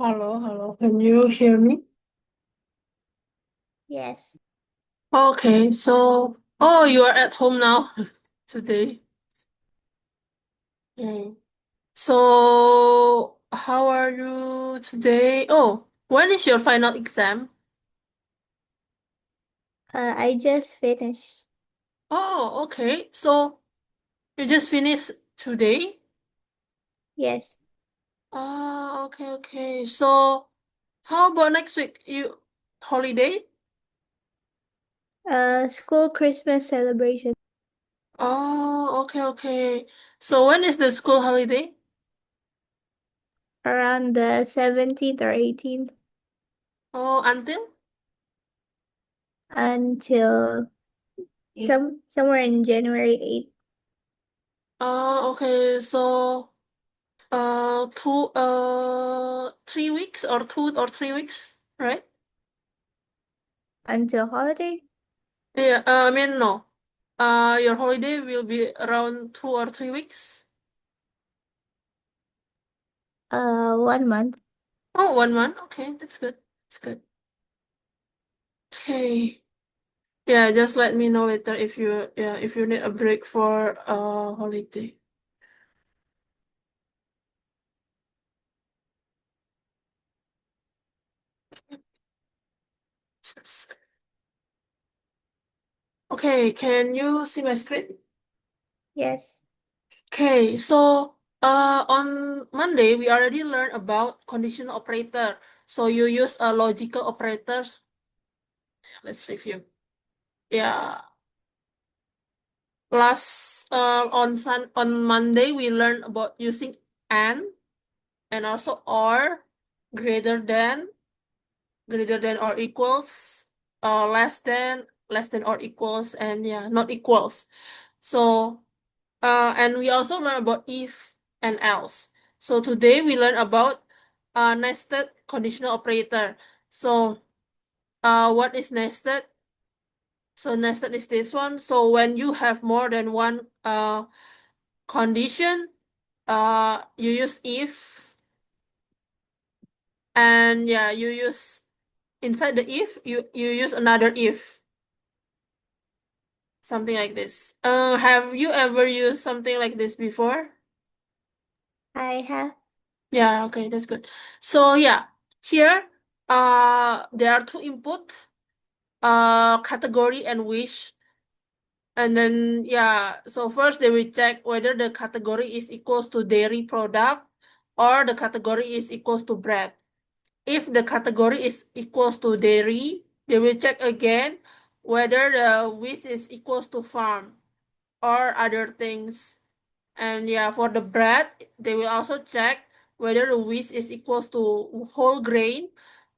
Hello, hello. Can you hear me? Yes. Okay, so you are at home now today. Okay. So, how are you today? Oh, when is your final exam? I just finished. Oh, okay. So, you just finished today? Yes. Oh, okay, okay. So, how about next week? You holiday? School Christmas celebration Oh, okay, okay. So, when is the school holiday? around the 17th or 18th Oh, until? until somewhere in January 8th Oh, okay. So, 3 weeks or 2 or 3 weeks, right? until holiday. Yeah, I mean, no. Your holiday will be around 2 or 3 weeks. 1 month. Oh, 1 month. Okay, that's good. That's good. Okay. Yeah, just let me know later if you need a break for holiday. Okay, can you see my screen? Yes. Okay, so on Monday we already learned about conditional operator. So you use a logical operators. Let's review. Yeah, last on Monday we learned about using and also or, greater than, greater than or equals, less than or equals, and yeah, not equals. So and we also learn about if and else. So today we learn about nested conditional operator. So what is nested? So nested is this one. So when you have more than one condition, you use if, and yeah, you use inside the if, you use another if, something like this. Have you ever used something like this before? I have. Yeah, okay, that's good. So yeah, here there are two input, category and wish. And then yeah, so first they will check whether the category is equals to dairy product or the category is equals to bread. If the category is equals to dairy, they will check again whether the wish is equals to farm or other things. And yeah, for the bread, they will also check whether the wheat is equals to whole grain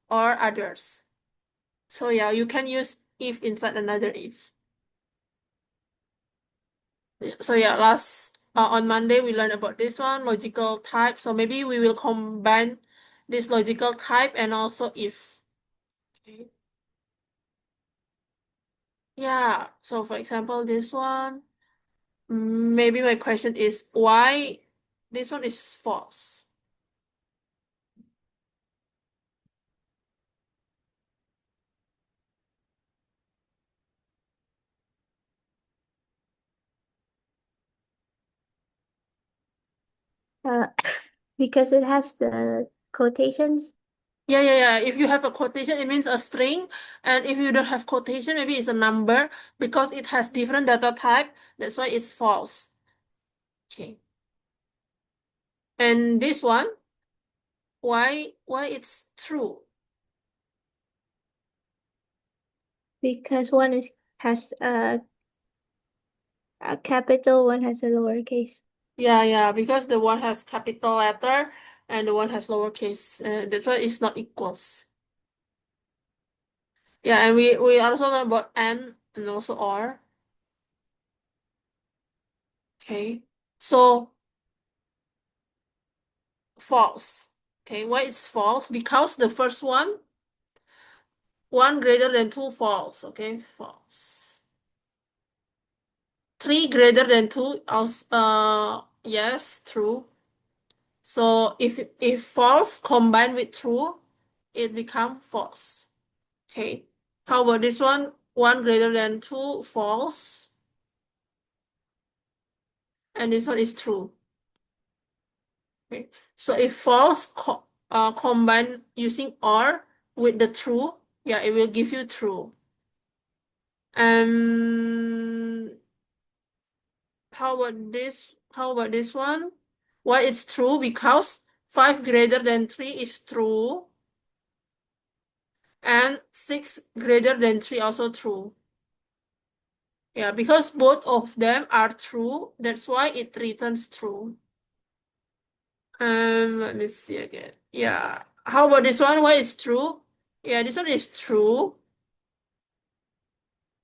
or others. So yeah, you can use if inside another if. So yeah, last on Monday we learned about this one, logical type. So maybe we will combine this logical type and also if. Okay. Yeah, so for example, this one, maybe my question is why this one is false. Uh, because it has the quotations. Yeah, yeah, yeah. If you have a quotation, it means a string. And if you don't have quotation, maybe it's a number because it has different data type. That's why it's false. Okay. And this one, why it's true? Because one is has a capital, one has a lowercase. Yeah, yeah, because the one has capital letter and the one has lowercase. That's why it's not equals. Yeah, and we also learn about and also or. Okay. So false. Okay, why it's false? Because the first one greater than two false. Okay, false. Three greater than two, also, yes, true. So if false combined with true, it become false. Okay. How about this one? 1 greater than 2, false. And this one is true. Okay. So if false combine using or with the true, yeah, it will give you true. And how about this? How about this one? Why it's true? Because 5 greater than 3 is true. And 6 greater than 3 also true. Yeah, because both of them are true. That's why it returns true. Let me see again. Yeah. How about this one? Why it's true? Yeah, this one is true.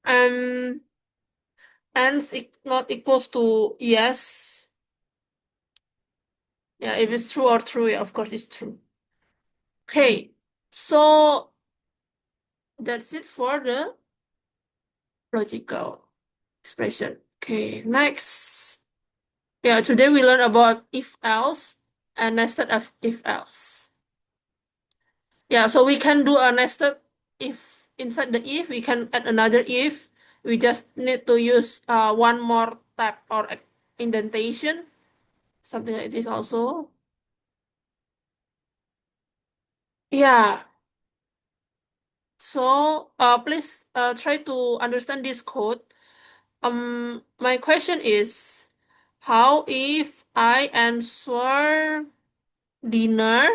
Um, and not equals to yes. Yeah, if it's true or true, yeah, of course it's true. Okay, so that's it for the logical expression. Okay, next. Yeah, today we learn about if else and nested if else. Yeah, so we can do a nested if inside the if, we can add another if. We just need to use one more tab or indentation, something like this also. Yeah, so please try to understand this code. My question is, how if I answer dinner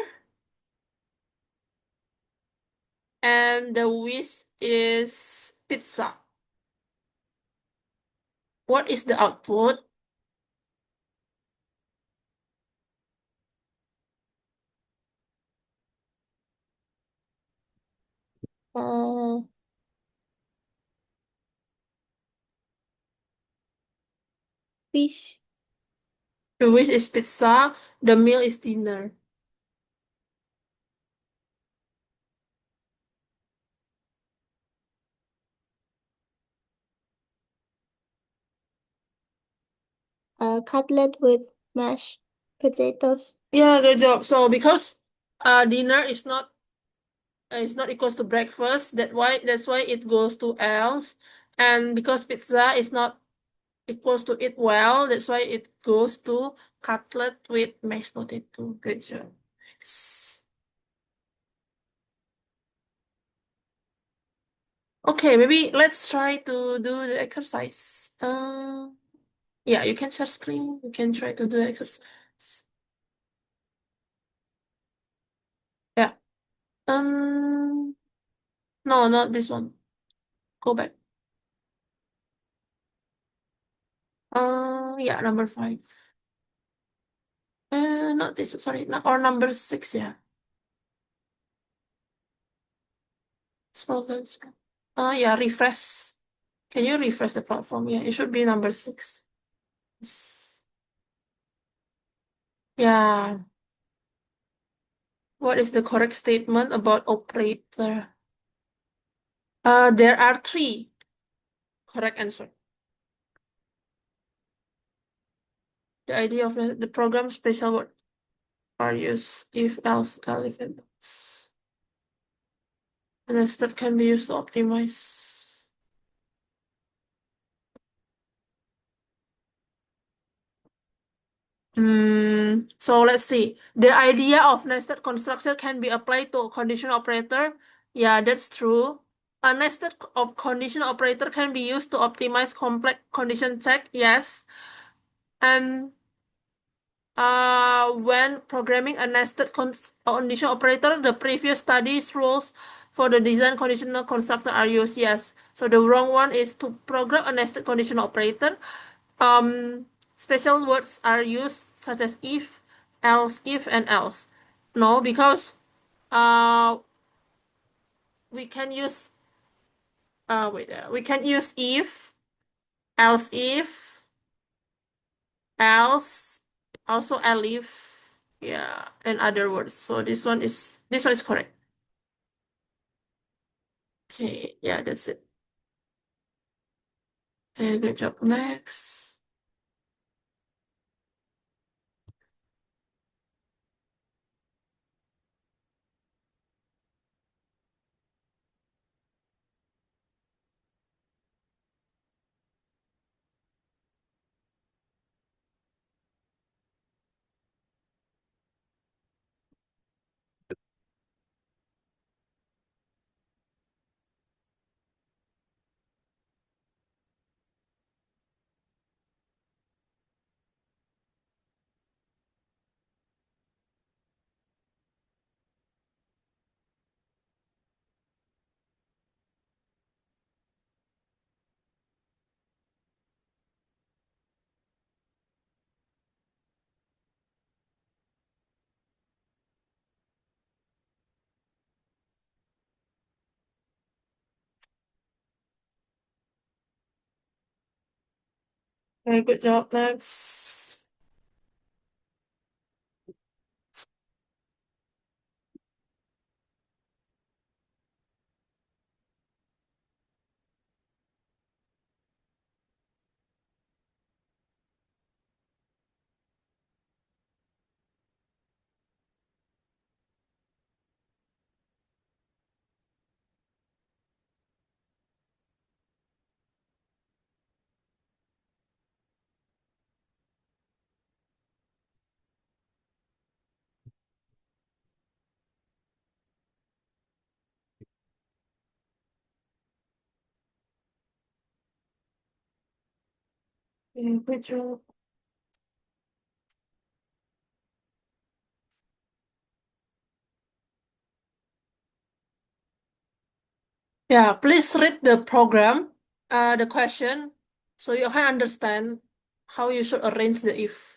and the wish is pizza? What is the output? Uh, Fish. the wish is pizza, the meal is dinner. Cutlet with mashed potatoes. Yeah, good job. So because dinner is not equals to breakfast, that's why it goes to else. And because pizza is not equals to eat well, that's why it goes to cutlet with mashed potato. Good job. Yes. Okay, maybe let's try to do the exercise. Yeah, you can share screen. You can try to do exercise. Yeah. Um, no, not this one. Go back. Yeah, number 5. Not this. Sorry, or number 6. Yeah. Scroll down. Yeah, refresh. Can you refresh the platform? Yeah, it should be number 6. Yes. Yeah. What is the correct statement about operator? There are 3 correct answer. The idea of the program special word are used if else if else. And instead can be used to optimize. So let's see. The idea of nested construction can be applied to a condition operator. Yeah, that's true. A nested condition operator can be used to optimize complex condition check. Yes. And when programming a nested condition operator, the previous studies rules for the design conditional constructor are used. Yes. So the wrong one is to program a nested condition operator. Special words are used such as if, and else. No, because we can use we can use if, else if, else, also elif, yeah, and other words. So this one is correct. Okay, yeah, that's it. Okay, good job. Next. Very good job. Next. Okay, good job. Yeah, please read the program, the question, so you can understand how you should arrange the if.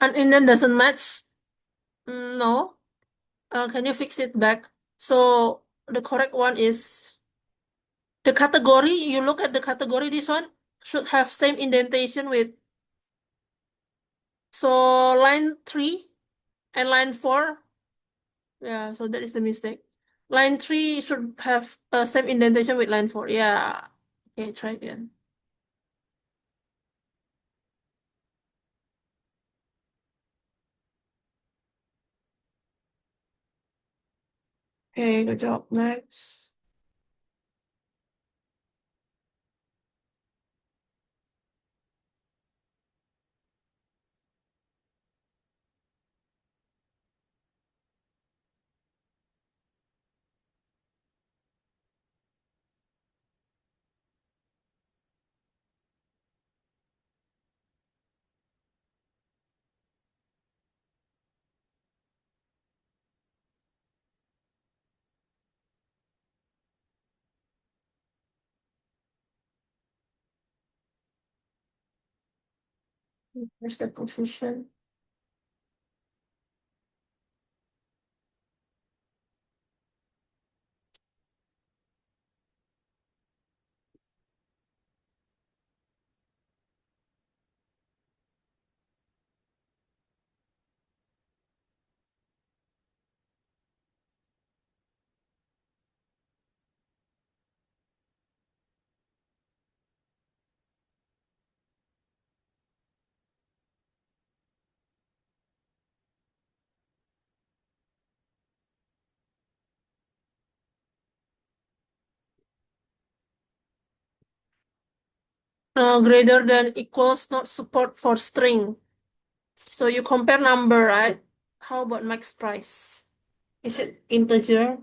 And Indian doesn't match. No. Can you fix it back? So the correct one is the category. You look at the category. This one should have same indentation with. So line 3 and line 4. Yeah, so that is the mistake. Line 3 should have same indentation with line 4. Yeah. Okay, try again. Okay, good job. Next. Where's the position? Greater than equals not support for string. So you compare number, right? How about max price? Is it integer?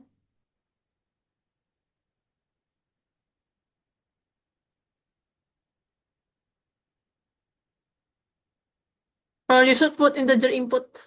You should put integer input.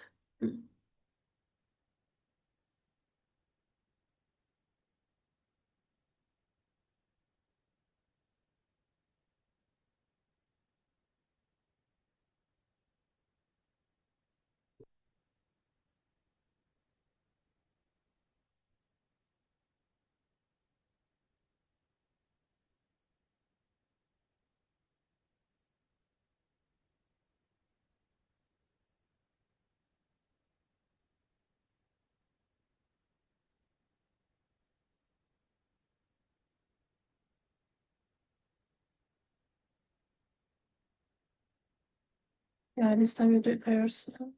Yeah, this time you do it by yourself.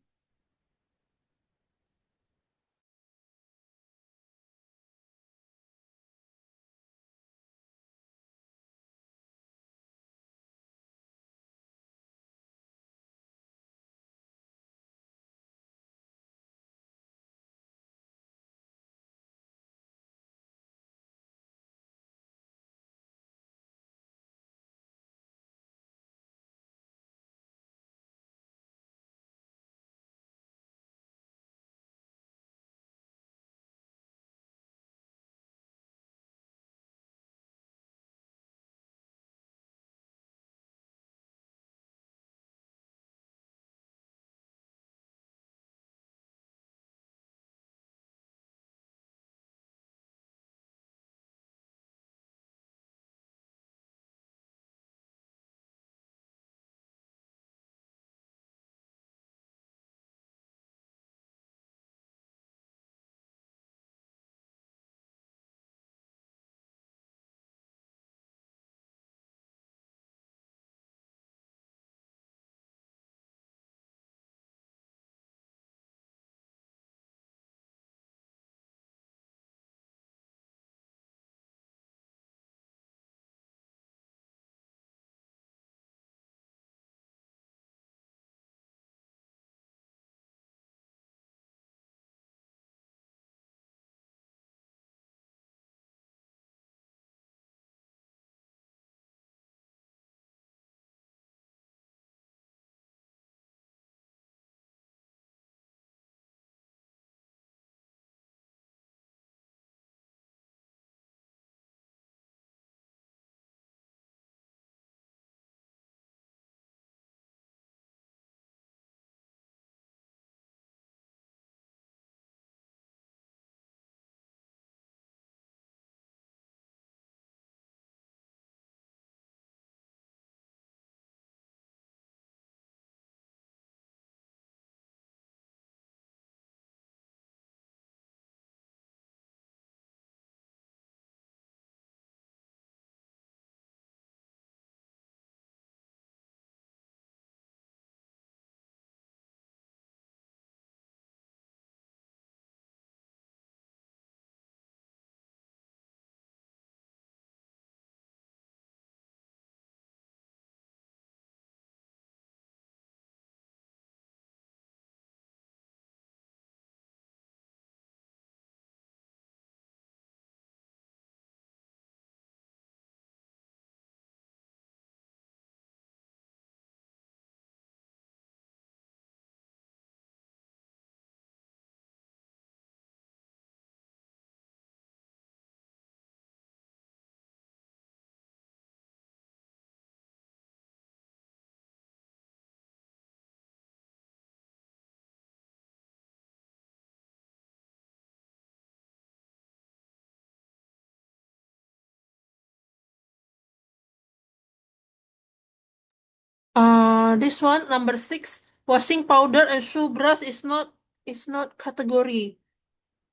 This one number six, washing powder and shoe brush is not category.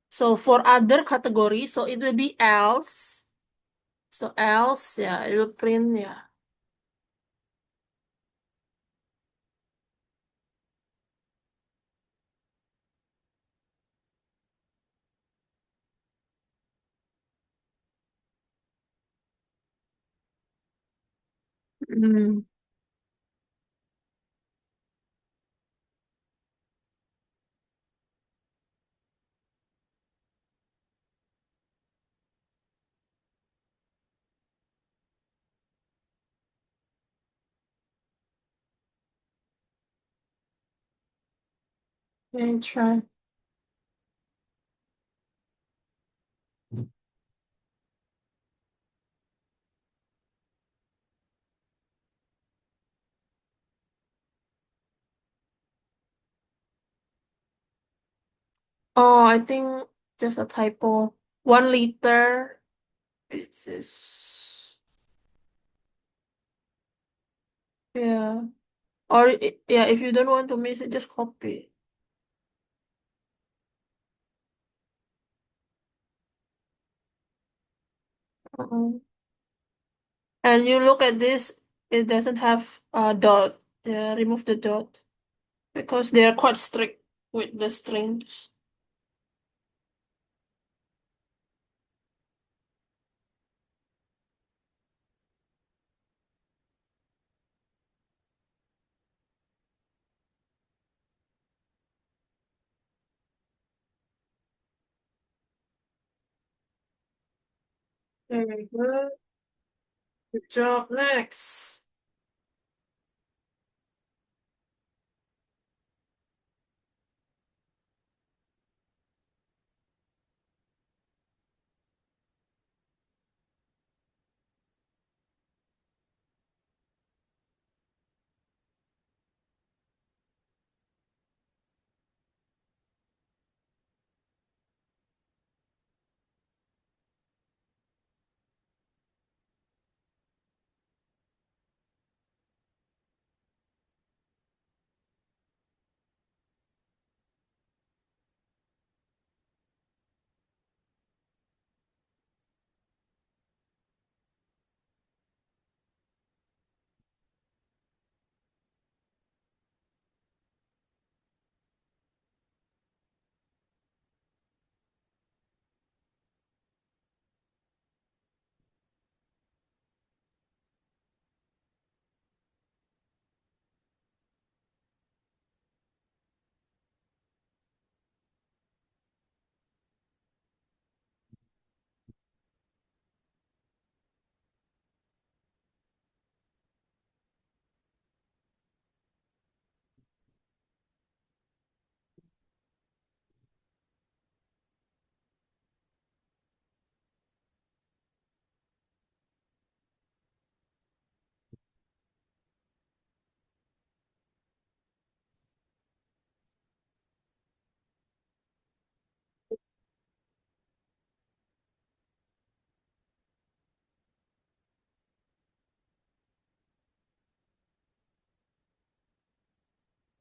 So for other category, so it will be else. So else, yeah, it will print, yeah. Mm. Okay, try. Oh, I think just a typo. 1 liter. It is, yeah. Or yeah, if you don't want to miss it, just copy. Uh-uh. And you look at this, it doesn't have a dot. Yeah, remove the dot. because they are quite strict with the strings. Very good. Good job. Next.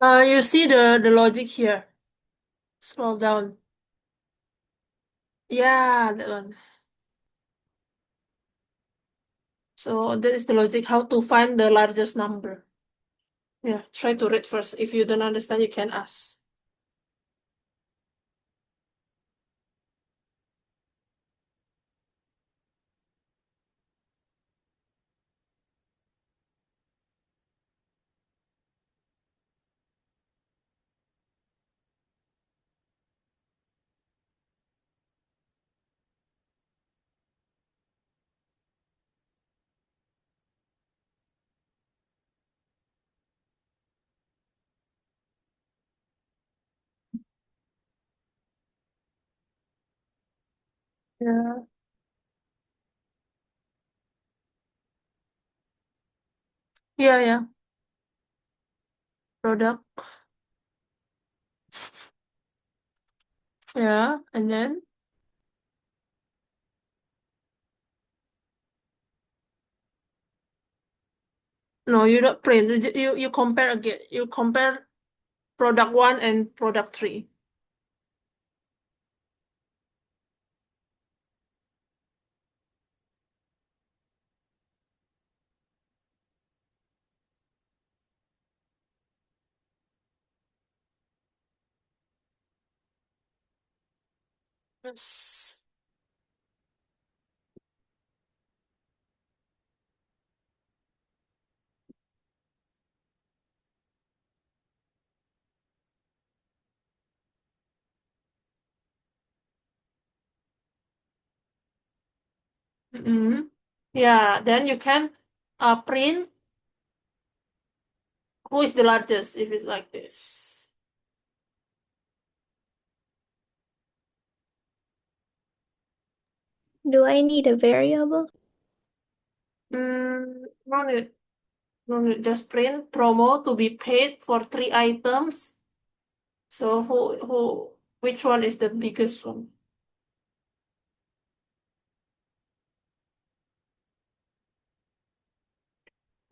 You see the logic here. Scroll down. Yeah, that one. So that is the logic how to find the largest number. Yeah, try to read first. If you don't understand, you can ask. Yeah. Yeah, yeah. Product. Yeah, and then no, you don't print. You compare again. You compare product one and product three. Yes. Mm-hmm. Yeah, then you can print who is the largest if it's like this. Do I need a variable? No need. No need. Just print promo to be paid for three items. So which one is the biggest one?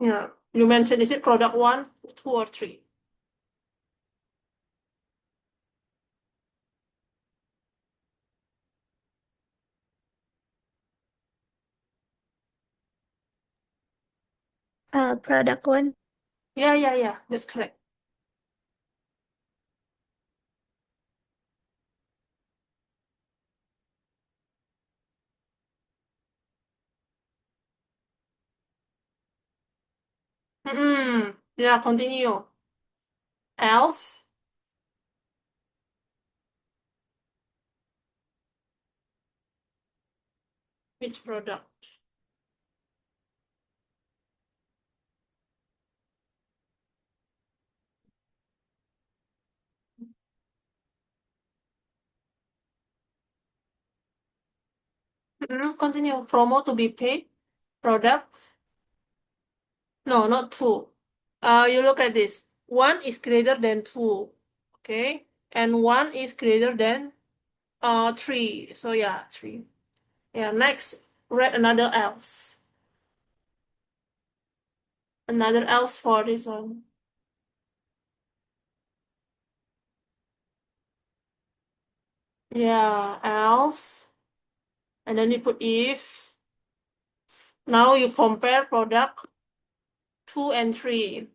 Yeah. You mentioned, is it product one, two, or three? Product one. Yeah, yeah, yeah. That's correct. Yeah, continue. Else, which product? Continue. Promo to be paid. Product. No, not two. You look at this. One is greater than two. Okay. And one is greater than three. So yeah, three. Yeah, next, write another else. Another else for this one. Yeah, else. And then you put if. Now you compare product two and three.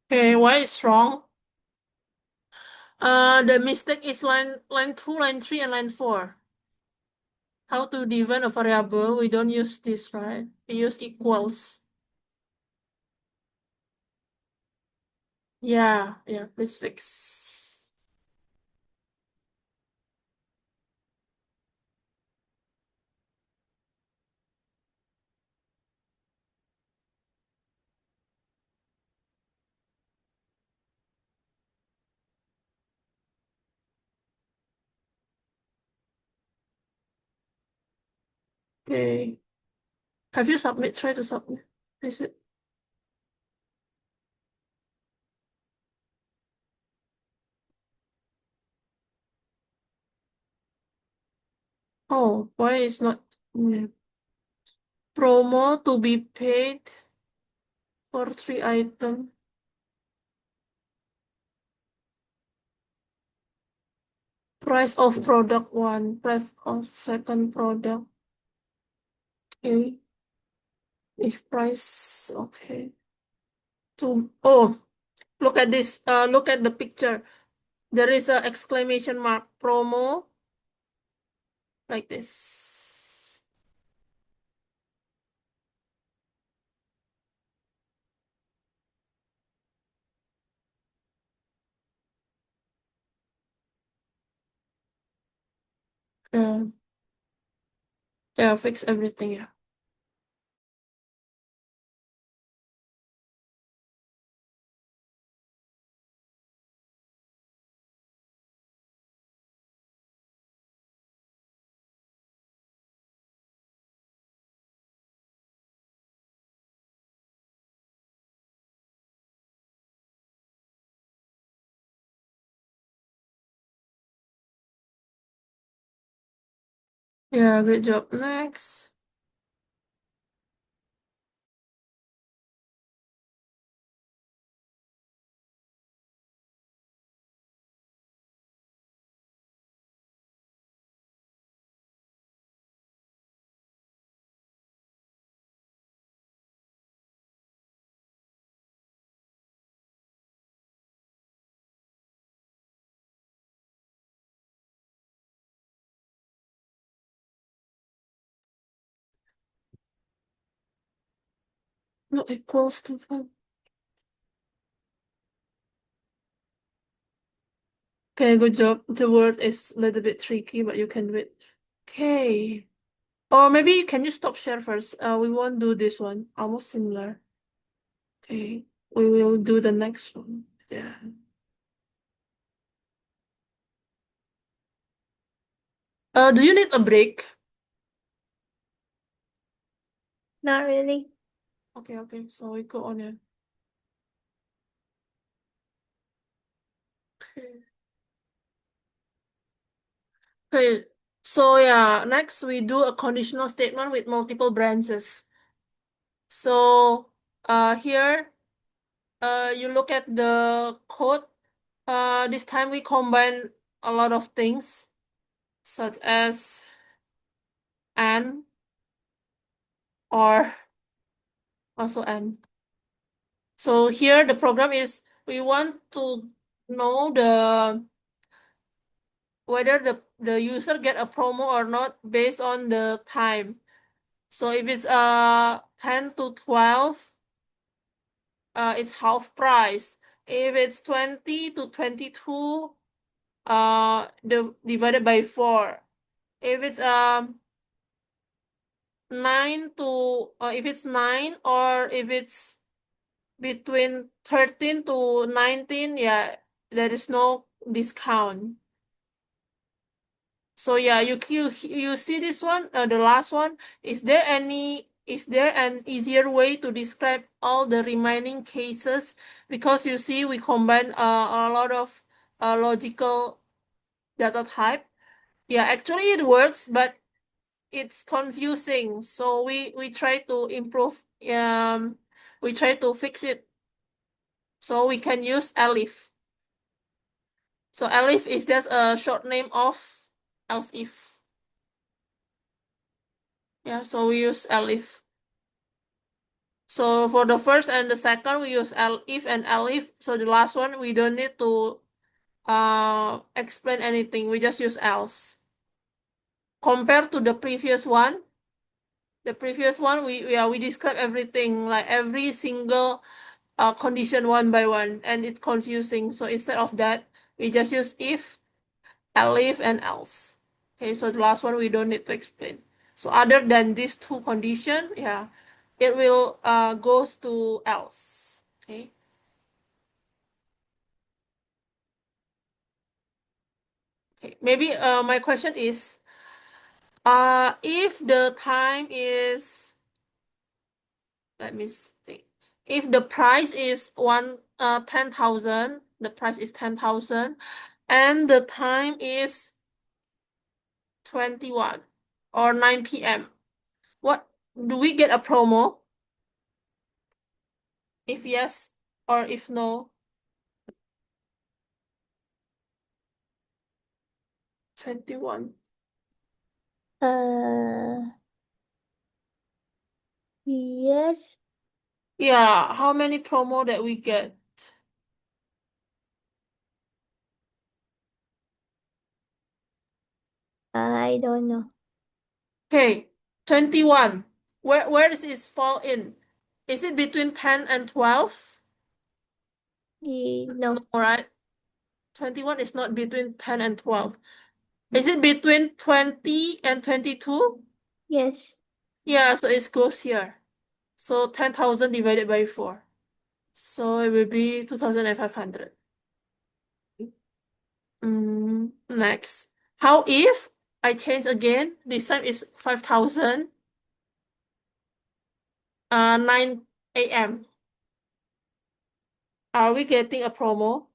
Okay, why it's wrong? The mistake is line two, line three, and line four. How to define a variable? We don't use this, right? We use equals. Yeah, please fix. Okay. Have you submit? Try to submit. Is it? Oh, why is not? Promo to be paid for three item. Price of product one, price of second product. Okay. If price, okay. Oh, look at this. Look at the picture. There is a exclamation mark promo like this. Yeah, yeah, fix everything. Yeah. Yeah, great job. Next. Not equals to one. Okay, good job. The word is a little bit tricky, but you can do it. Okay. Or maybe can you stop share first? We won't do this one. Almost similar. Okay. We will do the next one. Yeah. Do you need a break? Not really. Okay, okay. So we go on here. Okay. Okay. So yeah, next we do a conditional statement with multiple branches. So here you look at the code. This time we combine a lot of things such as and or also and. So here the program is we want to know whether the user get a promo or not based on the time. So if it's 10 to 12, it's half price. If it's 20 to 22, divided by 4. If it's 9 to if it's 9, or if it's between 13 to 19, yeah, there is no discount. So yeah, you see this one, the last one. Is there an easier way to describe all the remaining cases? Because you see, we combine a lot of logical data type. Yeah, actually it works, but it's confusing. So we try to improve. We try to fix it. So we can use Elif. So Elif is just a short name of else if. Yeah, so we use Elif. So for the first and the second, we use if and elif. So the last one, we don't need to explain anything. We just use else. Compared to the previous one, we describe everything, like every single condition one by one, and it's confusing. So instead of that, we just use if, elif, and else. Okay, so the last one we don't need to explain. So other than these two condition, yeah, it will goes to else. Okay. Okay. Maybe my question is, if the time is, let me think. If the price is 10,000, the price is 10,000, and the time is 21 or 9 p.m. What do we get a promo? If yes or if no, 21. Uh, yes. Yeah, how many promo that we get? I don't know. Okay, 21. Where does it fall in? Is it between 10 and 12? No, No. right? 21 is not between 10 and 12. Is it between 20 and 22? Yes. Yeah, so it goes here. So 10,000 divided by 4. So it will be 2,500. Next. How if I change again? This time is 5,000, 9 a.m. Are we getting a promo?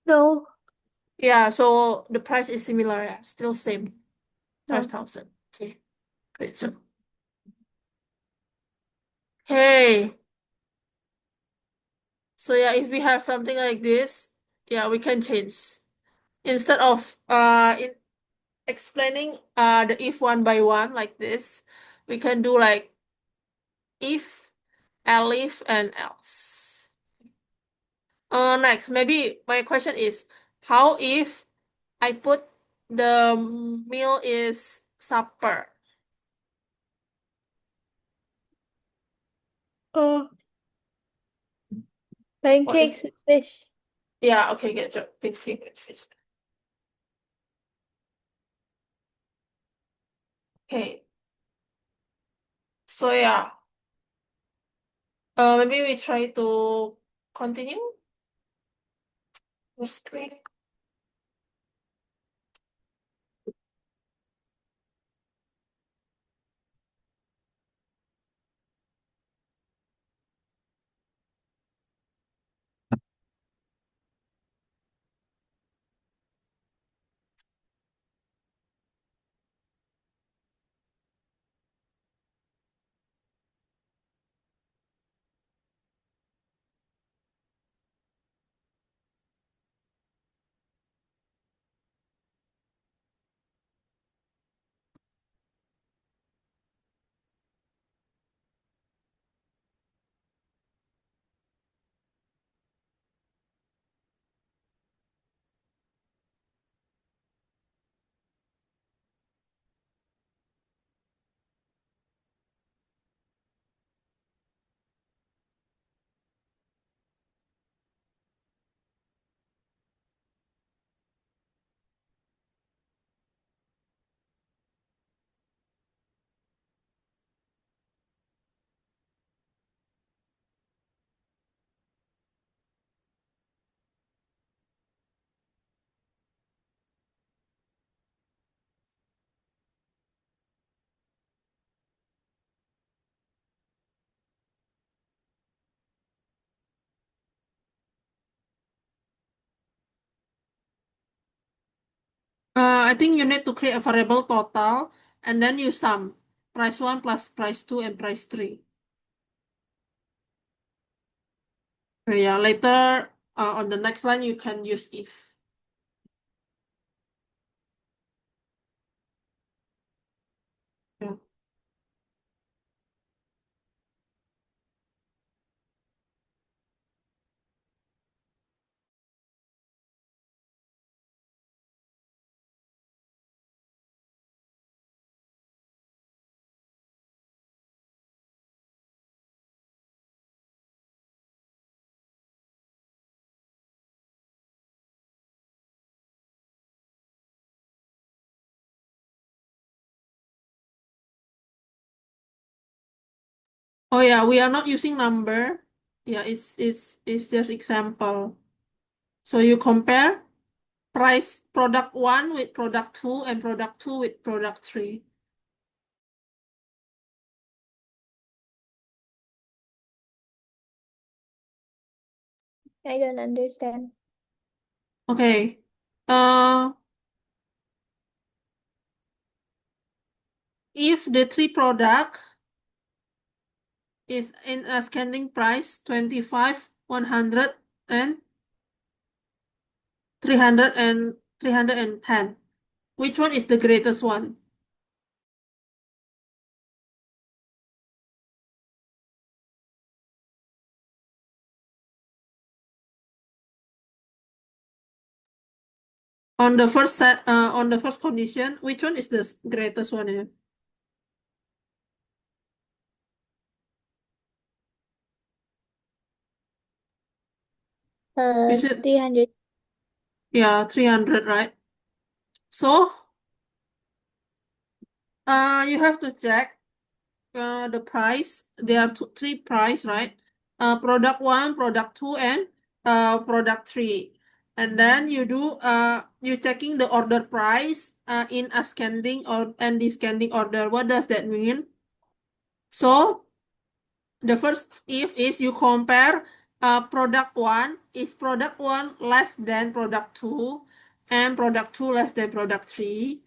No. Yeah, so the price is similar, yeah, still same, No. 5,000. Okay, great. So, hey, so yeah, if we have something like this, yeah, we can change. Instead of explaining the if one by one like this, we can do like if, elif, and else. Next, maybe my question is, how if I put the meal is supper? Oh, What is, pancakes with fish. yeah, okay, get you. Please, please. Okay, so yeah, maybe we try to continue the screen. I think you need to create a variable total and then you sum price 1 plus price 2 and price 3. Yeah, later on the next line you can use if. Yeah. Oh yeah, we are not using number. Yeah, it's just example. So you compare price product 1 with product 2 and product 2 with product 3. I don't understand. Okay. If the 3 product is in a scanning price 25, 100 and 310. Which one is the greatest one? On the first set, on the first condition, which one is the greatest one here? Is it 300. yeah 300, right? So you have to check the price. There are three price, right? Product 1, product 2, and product 3. And then you checking the order price in ascending or and descending order. What does that mean? So the first if is you compare product 1 is product 1 less than product 2 and product 2 less than product 3.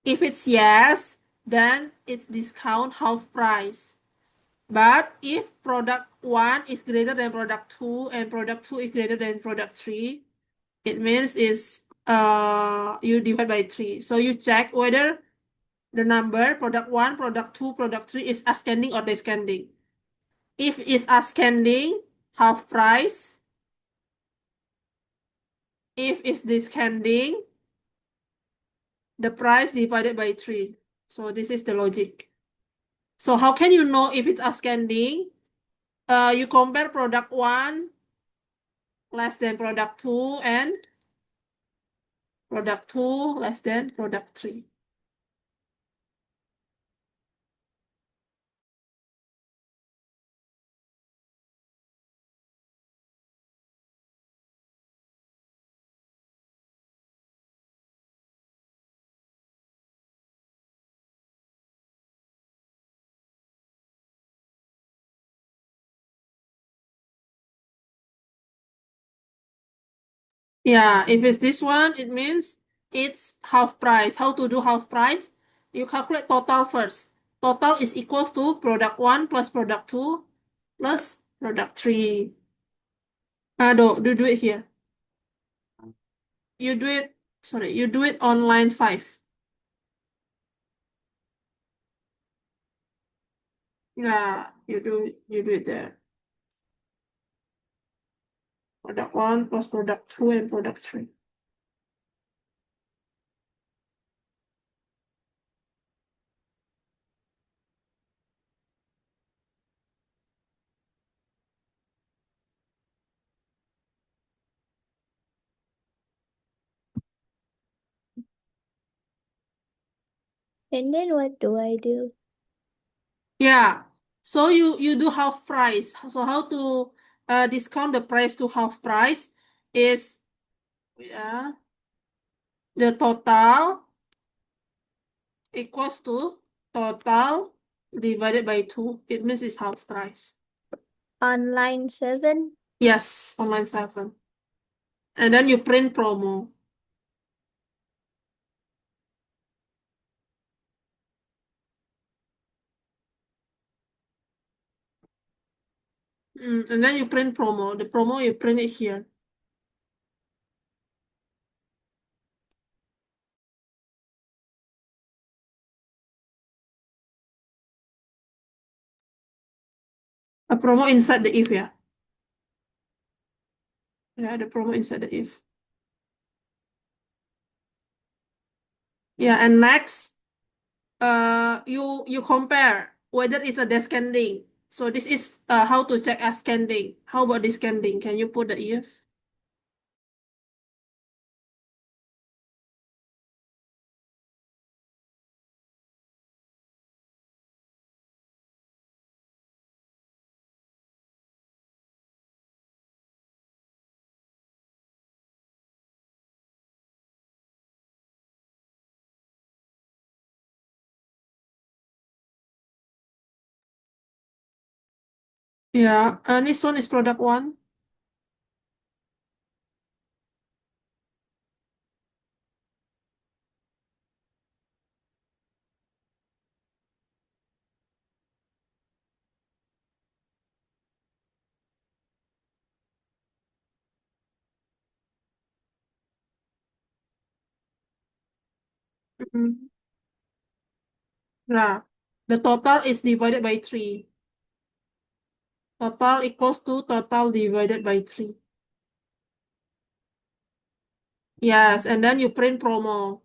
If it's yes, then it's discount half price. But if product 1 is greater than product 2 and product 2 is greater than product 3, it means is you divide by 3. So you check whether the number product 1, product 2, product 3 is ascending or descending. If it's ascending, half price. If it's descending, the price divided by 3. So this is the logic. So how can you know if it's ascending? You compare product 1 less than product 2 and product 2 less than product 3. Yeah, if it's this one, it means it's half price. How to do half price? You calculate total first. Total is equals to product 1 plus product 2 plus product 3. Do it here. You do it, sorry, you do it on line 5. Yeah, you do it there. Product 1 plus product 2 and product 3. And then what do I do? Yeah. So you do half price. So how to discount the price to half price is yeah the total equals to total divided by 2. It means it's half price. On line 7? Yes, on line 7. And then you print promo. And then you print promo. The promo, you print it here. A promo inside the if, yeah. Yeah, the promo inside the if. Yeah, and next, you compare whether it's a descending. So this is how to check ascending. How about descending? Can you put the if? Yeah, this one is product one. Mhm. Yeah, the total is divided by 3. Total equals to total divided by 3. Yes, and then you print promo.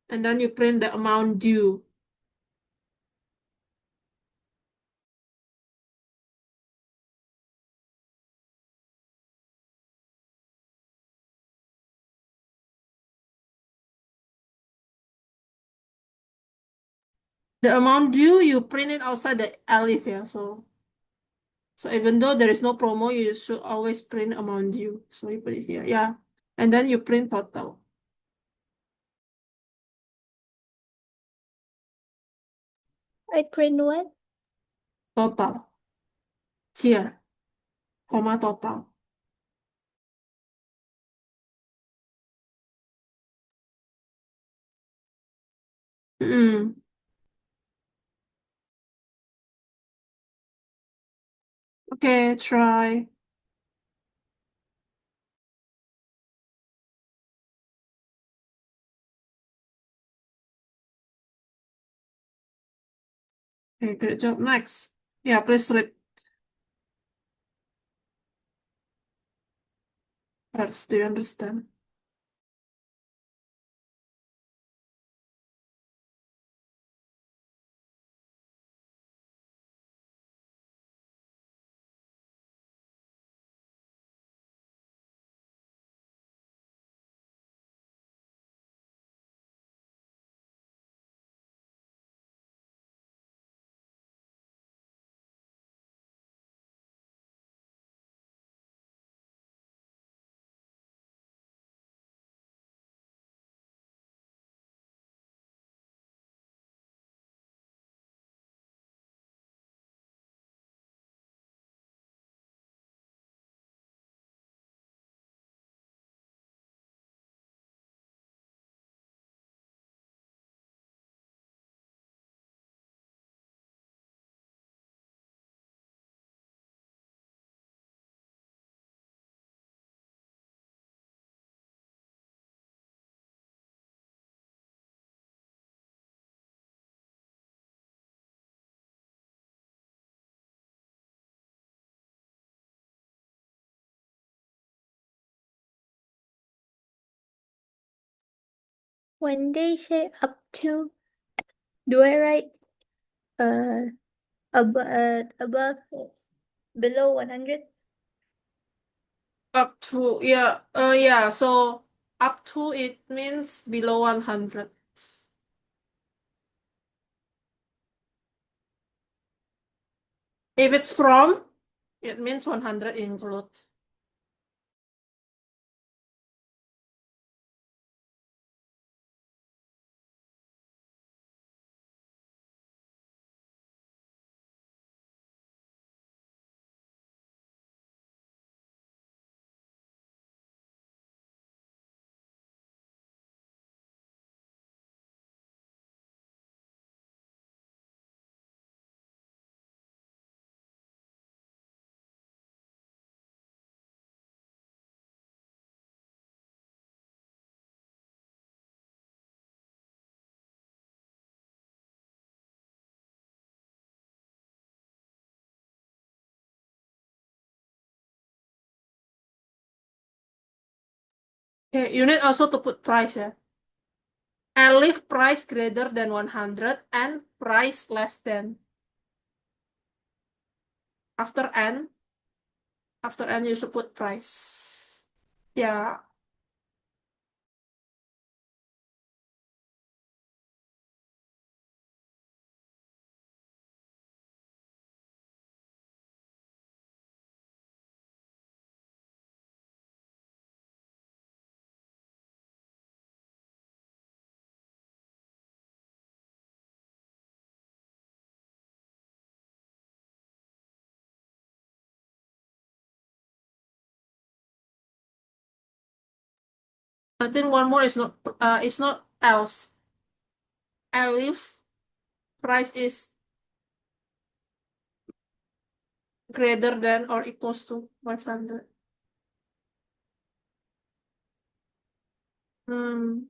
And then you print the amount due. The amount due, you print it outside the alif, yeah. So even though there is no promo, you should always print amount due. So you put it here, yeah. And then you print total. I print what? Total. Here, comma total. Mm. Okay, try. Okay, good job. Next. Yeah, please read first. Do you understand? When they say up to, do I write above below 100? Up to, yeah, yeah, so up to it means below 100. If it's from, it means 100 include. Okay, you need also to put price, yeah. Alif price greater than 100 and price less than. After N, you should put price. Yeah. I think one more is not it's not else. Alif price is greater than or equals to 500. Hmm.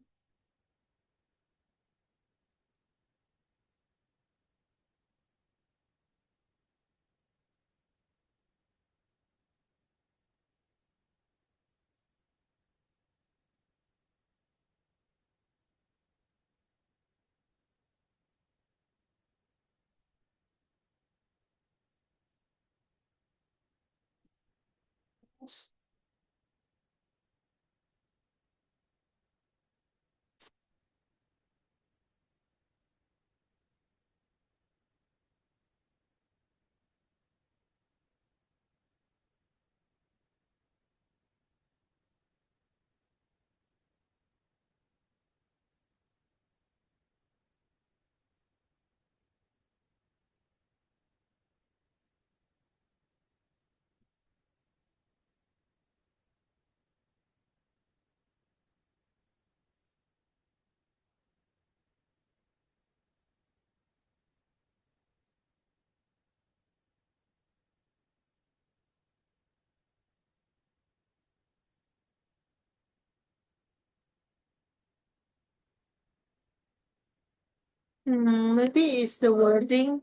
Maybe it's the wording.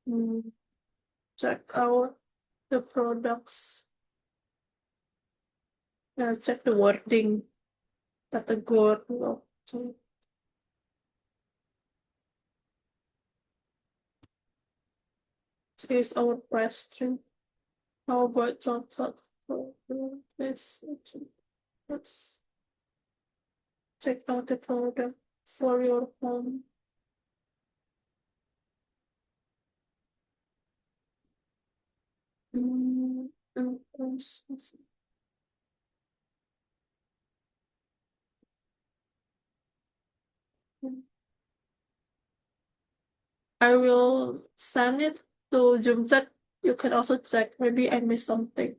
Hmm. Check out the products. Check the wording. Category. Okay. Here's our question. How about chocolate? This. Let's check out the product for your home. Mm, mm, mm, mm. I will send it to Zoom chat. You can also check. Maybe I missed something.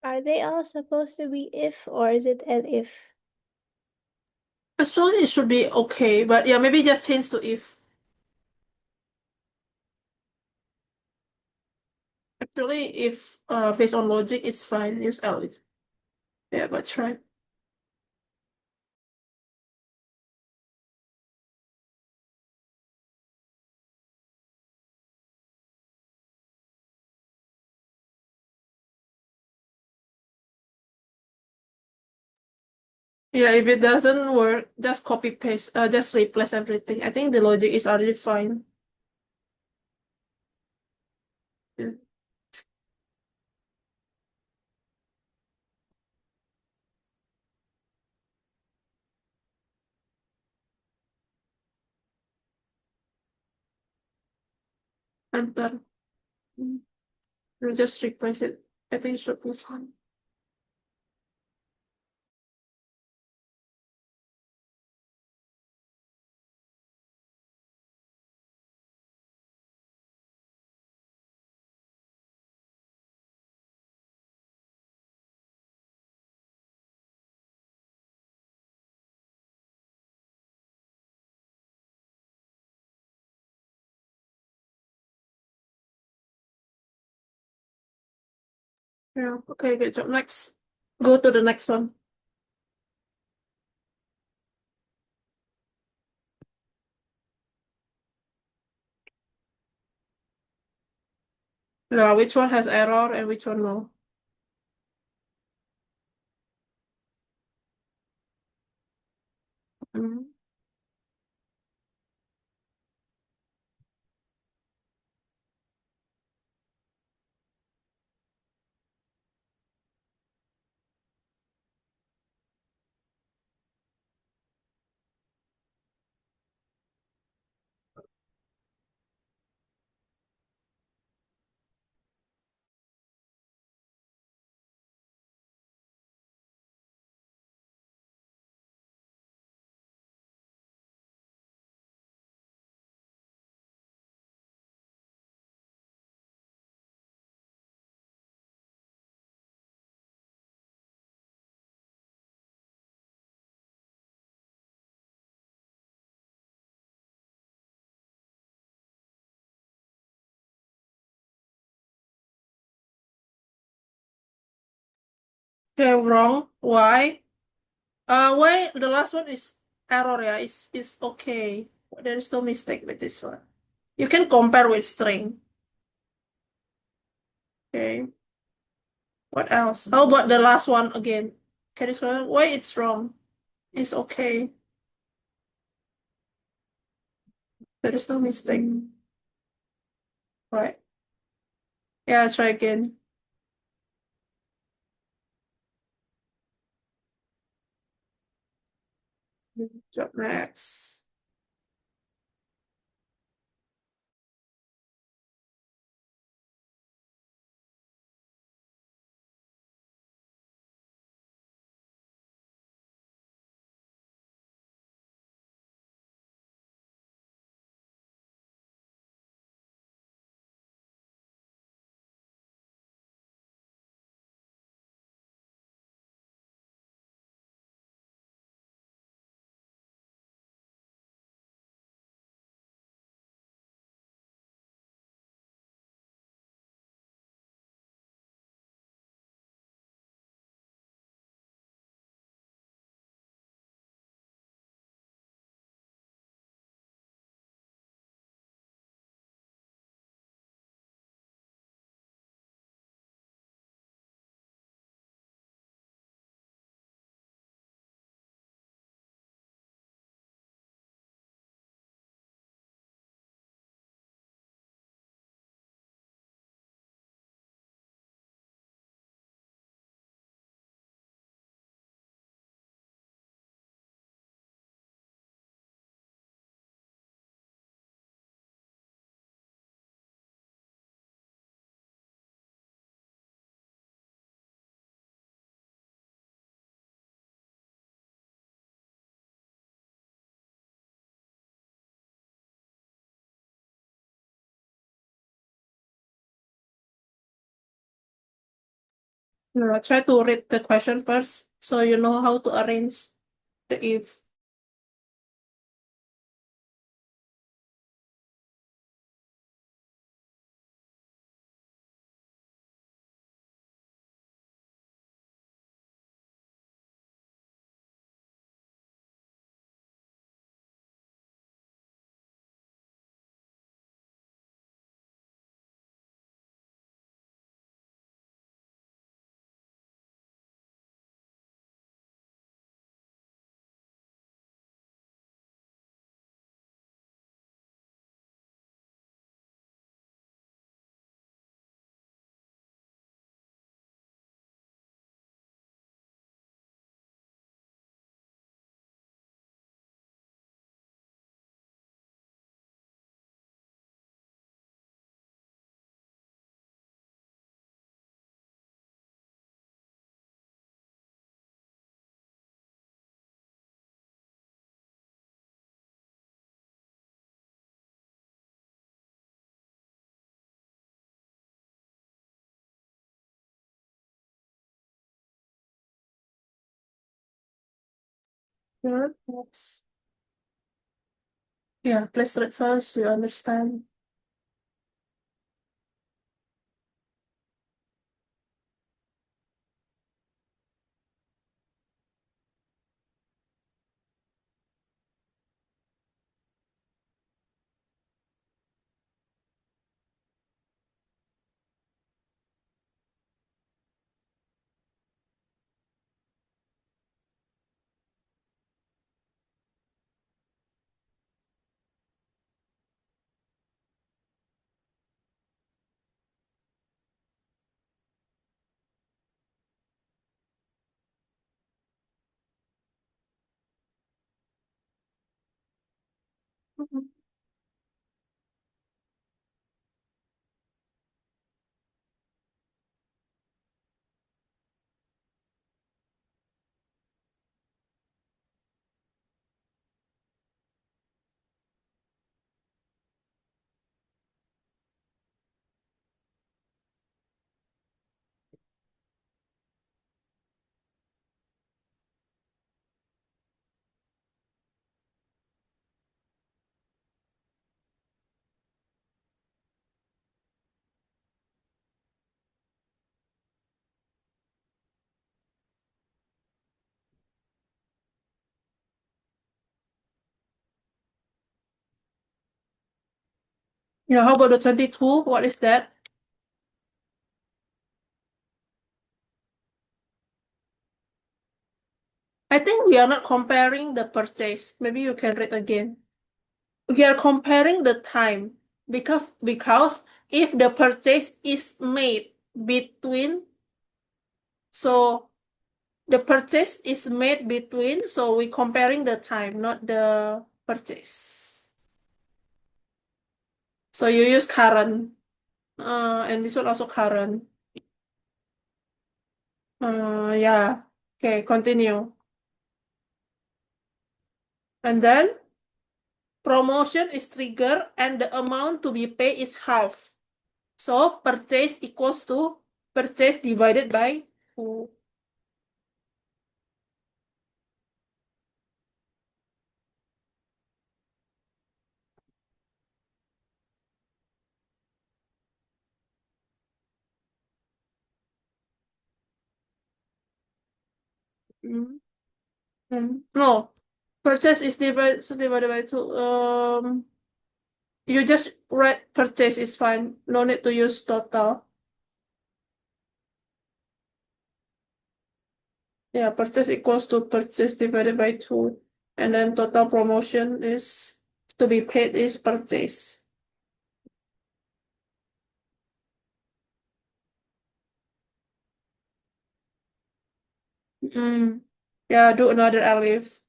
Are they all supposed to be if or is it elif? Actually, it should be okay, but yeah, maybe just change to if. Actually, if based on logic, it's fine. Use elif. Yeah, but try. Yeah, if it doesn't work, just copy paste. Just replace everything. I think the logic is already fine. Yeah. Enter. Mm. You just replace it. I think it should be fine. Yeah, okay, good job. Next. Go to the next one. Yeah, which one has error and which one no? Mm. Okay, wrong. Why? Why the last one is error, yeah, is okay. There is no mistake with this one. You can compare with string. Okay. What else? How about the last one again? Can you explain why it's wrong? It's okay. There is no mistake. Right. Yeah, try again. Job next. Try to read the question first so you know how to arrange the if. Good. Next. Yeah, please read first. Do you understand? Yeah, how about the 22? What is that? I think we are not comparing the purchase. Maybe you can read again. We are comparing the time because if the purchase is made between, so the purchase is made between, so we comparing the time, not the purchase. So you use current, and this one also current. Yeah. Okay, continue. And then promotion is triggered and the amount to be paid is half. So purchase equals to purchase divided by 2. Mm. No, purchase is divided by 2. You just write purchase is fine. No need to use total. Yeah, purchase equals to purchase divided by 2. And then total promotion is to be paid is purchase. Yeah, do another alif.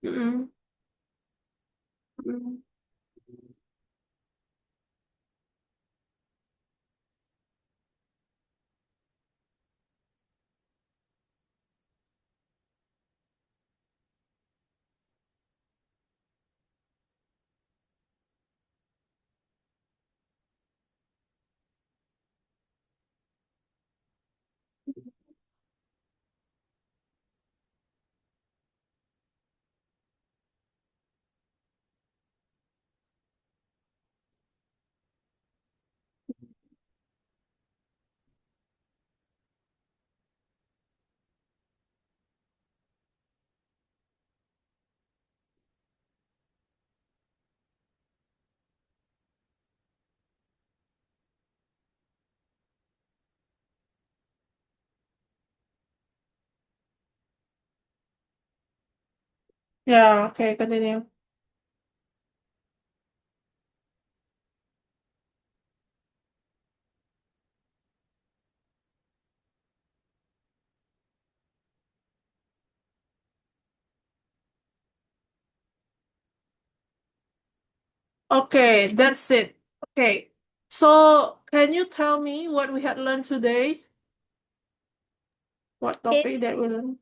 Mm-mm. Mm. Yeah, okay, continue. Okay, that's it. Okay, so can you tell me what we had learned today? What If, topic that we learned?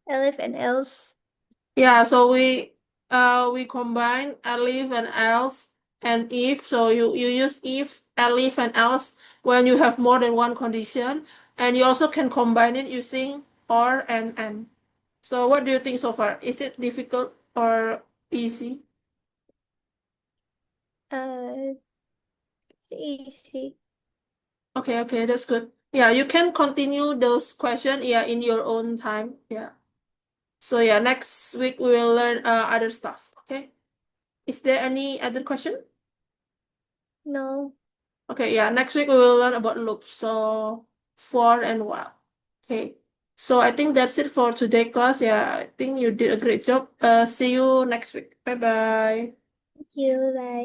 Elif, and else. Yeah, so we combine alif and else and if. So you use if, alif, and else when you have more than one condition, and you also can combine it using or and. So what do you think so far? Is it difficult or easy? Uh, Easy. Okay, that's good. Yeah, you can continue those questions, yeah, in your own time. Yeah. So yeah, next week we will learn other stuff. Okay. Is there any other question? No. Okay, yeah, next week we will learn about loops. So for and while. Okay. So I think that's it for today class. Yeah, I think you did a great job. See you next week. Bye bye. Thank you. Bye.